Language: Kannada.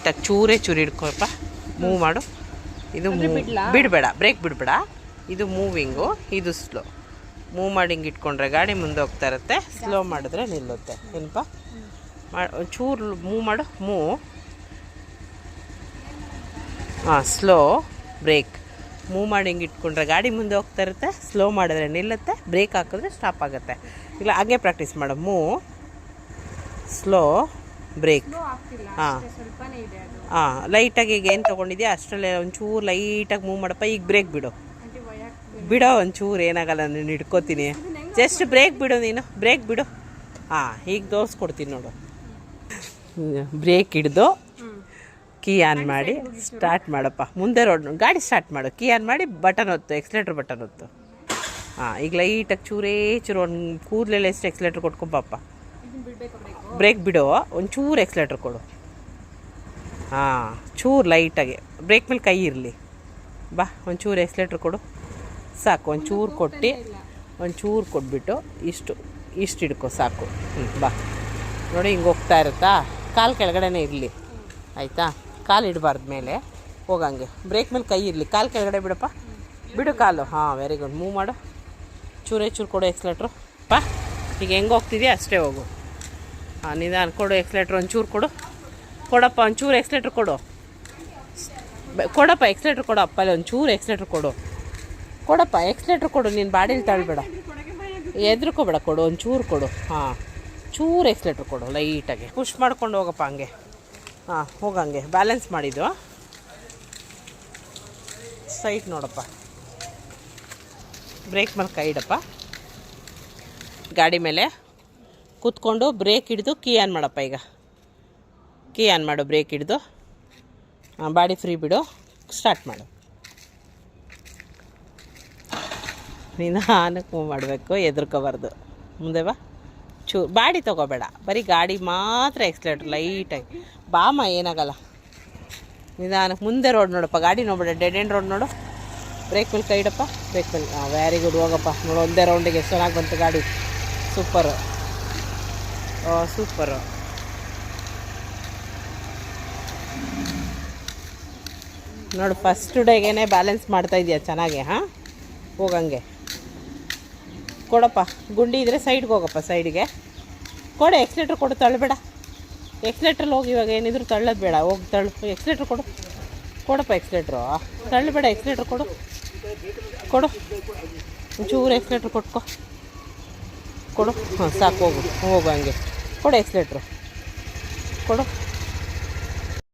ಲೈಟಾಗಿ ಚೂರೇ ಚೂರು ಹಿಡ್ಕೊಪ್ಪ. ಮೂವ್ ಮಾಡು. ಇದು ಬಿಡಬೇಡ, ಬ್ರೇಕ್ ಬಿಡಬೇಡ. ಇದು ಮೂವಿಂಗು, ಇದು ಸ್ಲೋ. ಮೂವ್ ಮಾಡಿ ಹಿಂಗೆ ಇಟ್ಕೊಂಡ್ರೆ ಗಾಡಿ ಮುಂದೆ ಹೋಗ್ತಾ ಇರುತ್ತೆ. ಸ್ಲೋ ಮಾಡಿದ್ರೆ ನಿಲ್ಲುತ್ತೆ. ಏನಪ್ಪ ಒಂಚೂರು ಮೂವ್ ಮಾಡು. ಹಾಂ, ಸ್ಲೋ ಬ್ರೇಕ್. ಮೂವ್ ಮಾಡಿ ಹಿಂಗೆ ಇಟ್ಕೊಂಡ್ರೆ ಗಾಡಿ ಮುಂದೆ ಹೋಗ್ತಾ ಇರುತ್ತೆ. ಸ್ಲೋ ಮಾಡಿದ್ರೆ ನಿಲ್ಲುತ್ತೆ, ಬ್ರೇಕ್ ಹಾಕಿದ್ರೆ ಸ್ಟಾಪ್ ಆಗುತ್ತೆ. ಇಲ್ಲ ಹಾಗೆ ಪ್ರಾಕ್ಟೀಸ್ ಮಾಡು. Slow brake. ಹಾಂ ಹಾಂ, ಲೈಟಾಗಿ ಈಗ ಏನು ತೊಗೊಂಡಿದ್ಯಾ ಅಷ್ಟರಲ್ಲೇ ಒಂಚೂರು ಲೈಟಾಗಿ ಮೂವ್ ಮಾಡಪ್ಪ. ಈಗ ಬ್ರೇಕ್ ಬಿಡೋ ಒಂಚೂರು, ಏನಾಗಲ್ಲ, ನಾನು ಹಿಡ್ಕೋತೀನಿ. ಜಸ್ಟ್ ಬ್ರೇಕ್ ಬಿಡು ನೀನು, ಬ್ರೇಕ್ ಬಿಡು. ಹಾಂ, ಈಗ ತೋರಿಸ್ಕೊಡ್ತೀನಿ ನೋಡು. ಬ್ರೇಕ್ ಹಿಡ್ದು ಕೀ ಆನ್ ಮಾಡಿ ಸ್ಟಾರ್ಟ್ ಮಾಡಪ್ಪ. ಮುಂದೆ ಗಾಡಿ ಸ್ಟಾರ್ಟ್ ಮಾಡು. ಕೀ ಆನ್ ಮಾಡಿ ಬಟನ್ ಒತ್ತು, ಎಕ್ಸ್ಲೇಟ್ರ್ ಬಟನ್ ಒತ್ತು. ಹಾಂ, ಈಗ ಲೈಟಾಗಿ ಚೂರೇ ಚೂರು ಒಂದು ಕೂದಲೆಲ್ಲ ಎಷ್ಟು ಎಕ್ಸ್ಲೇಟ್ರ್ ಕೊಟ್ಕೊಂಬಪ್ಪ. ಬ್ರೇಕ್ ಬಿಡು, ಒಂಚೂರು ಎಕ್ಸ್ಲೇಟ್ರ್ ಕೊಡು. ಹಾಂ, ಚೂರು ಲೈಟಾಗಿ ಬ್ರೇಕ್ ಮೇಲೆ ಕೈ ಇರಲಿ. ಬಾ, ಒಂಚೂರು ಎಕ್ಸ್ಲೇಟ್ರ್ ಕೊಡು ಸಾಕು. ಒಂಚೂರು ಕೊಟ್ಬಿಟ್ಟು ಇಷ್ಟು ಹಿಡ್ಕೊ ಸಾಕು. ಬಾ ನೋಡಿ, ಹಿಂಗೆ ಹೋಗ್ತಾ ಇರುತ್ತಾ. ಕಾಲು ಕೆಳಗಡೆನೇ ಇರಲಿ, ಆಯಿತಾ? ಕಾಲು ಇಡಬಾರ್ದು ಮೇಲೆ, ಹೋಗಂಗೆ. ಬ್ರೇಕ್ ಮೇಲೆ ಕೈ ಇರಲಿ, ಕಾಲು ಕೆಳಗಡೆ ಬಿಡಪ್ಪ. ಬಿಡು ಕಾಲು. ಹಾಂ, ವೆರಿ ಗುಡ್. ಮೂವ್ ಮಾಡು. ಚೂರೇ ಚೂರು ಕೊಡು ಎಕ್ಸ್ಲೇಟ್ರು. ಬಾ, ಈಗ ಹೆಂಗೆ ಹೋಗ್ತಿದ್ಯಾ ಅಷ್ಟೇ ಹೋಗು. ಹಾಂ, ನಿಧಾನ ಕೊಡು ಎಕ್ಸ್ಲೇಟ್ರ್. ಒಂಚೂರು ಕೊಡಪ್ಪ. ಒಂಚೂರು ಎಕ್ಸ್ಲೇಟ್ರ್ ಕೊಡಪ್ಪ. ಎಕ್ಸ್ಲೇಟ್ರ್ ಕೊಡು ಅಪ್ಪಲ್ಲಿ. ಒಂಚೂರು ಎಕ್ಸ್ಲೇಟ್ರ್ ಕೊಡಪ್ಪ. ಎಕ್ಸ್ಲೇಟ್ರ್ ಕೊಡು. ನೀನು ಬಾಡಿಲಿ ತಳ್ಬೇಡ, ಎದ್ರುಕೋಬೇಡ. ಕೊಡು, ಒಂಚೂರು ಕೊಡು. ಹಾಂ, ಚೂರು ಎಕ್ಸ್ಲೇಟ್ರ್ ಕೊಡು ಲೈಟಾಗಿ. ಪುಷ್ ಮಾಡ್ಕೊಂಡು ಹೋಗಪ್ಪ ಹಂಗೆ. ಹಾಂ, ಹೋಗಂಗೆ. ಬ್ಯಾಲೆನ್ಸ್ ಮಾಡಿದ್ದು ಸ್ಟ್ರೈಟ್ ನೋಡಪ್ಪ. ಬ್ರೇಕ್ ಮೇಲೆ ಕೈ ಇಡಪ್ಪ. ಗಾಡಿ ಮೇಲೆ ಕೂತ್ಕೊಂಡು ಬ್ರೇಕ್ ಹಿಡಿದು ಕೀ ಆನ್ ಮಾಡಪ್ಪ. ಈಗ ಕೀ ಆನ್ ಮಾಡು, ಬ್ರೇಕ್ ಹಿಡಿದು. ಹಾಂ, ಬಾಡಿ ಫ್ರೀ ಬಿಡು, ಸ್ಟಾರ್ಟ್ ಮಾಡು. ನಿಧಾನಕ್ಕೆ ಮೂವ್ ಮಾಡಬೇಕು, ಎದುರ್ಕೋಬಾರ್ದು. ಮುಂದೆ ಬಾ. ಬಾಡಿ ತೊಗೋಬೇಡ, ಬರೀ ಗಾಡಿ ಮಾತ್ರ ಎಕ್ಸ್ಲೇಟ್ರ್ ಲೈಟಾಗಿ. ಬಾಮ, ಏನಾಗಲ್ಲ. ನಿಧಾನಕ್ಕೆ ಮುಂದೆ ರೋಡ್ ನೋಡಪ್ಪ. ಗಾಡಿ ನೋಡಬೇಡ, ಡೆಡ್ ಎಂಡ್ ರೋಡ್ ನೋಡು. ಬ್ರೇಕ್ ಮೇಲೆ ಕೈ ಇಡಪ್ಪ. ಬ್ರೇಕ್ ಮೇಲೆ. ಹಾಂ, ವೆರಿ ಗುಡ್. ಹೋಗಪ್ಪ. ನೋಡು, ಒಂದೇ ರೌಂಡಿಗೆ ಎಷ್ಟು ಚೆನ್ನಾಗಿ ಬಂತು ಗಾಡಿ. ಸೂಪರು. ಸೂಪರು. ನೋಡು, ಫಸ್ಟ್ ಡೇಗೇ ಬ್ಯಾಲೆನ್ಸ್ ಮಾಡ್ತಾಯಿದ್ಯಾ ಚೆನ್ನಾಗಿ. ಹಾಂ, ಹೋಗಂಗೆ ಕೊಡಪ್ಪ. ಗುಂಡಿ ಇದ್ದರೆ ಸೈಡ್ಗೆ ಹೋಗಪ್ಪ. ಸೈಡಿಗೆ ಕೊಡು. ಎಕ್ಸ್ಲೇಟ್ರ್ ಕೊಡು, ತಳ್ಳಬೇಡ. ಎಕ್ಸ್ಲೇಟ್ರಲ್ಲಿ ಹೋಗಿ. ಇವಾಗ ಏನಿದ್ರು ತಳ್ಳೋದು ಬೇಡ. ಹೋಗಿ ತಳ್ಳು. ಎಕ್ಸ್ಲೇಟ್ರ್ ಕೊಡಪ್ಪ. ಎಕ್ಸ್ಲೇಟ್ರು ತಳ್ಳಬೇಡ. ಎಕ್ಸ್ಲೇಟ್ರ್ ಕೊಡು. ಒಂಚೂರು ಎಕ್ಸ್ಲೇಟ್ರ್ ಕೊಡು. ಹಾಂ, ಸಾಕು. ಹೋಗು ಹಂಗೆ. ಕೊಡು ಎಕ್ಸ್ಲೇಟ್ರು ಕೊಡು.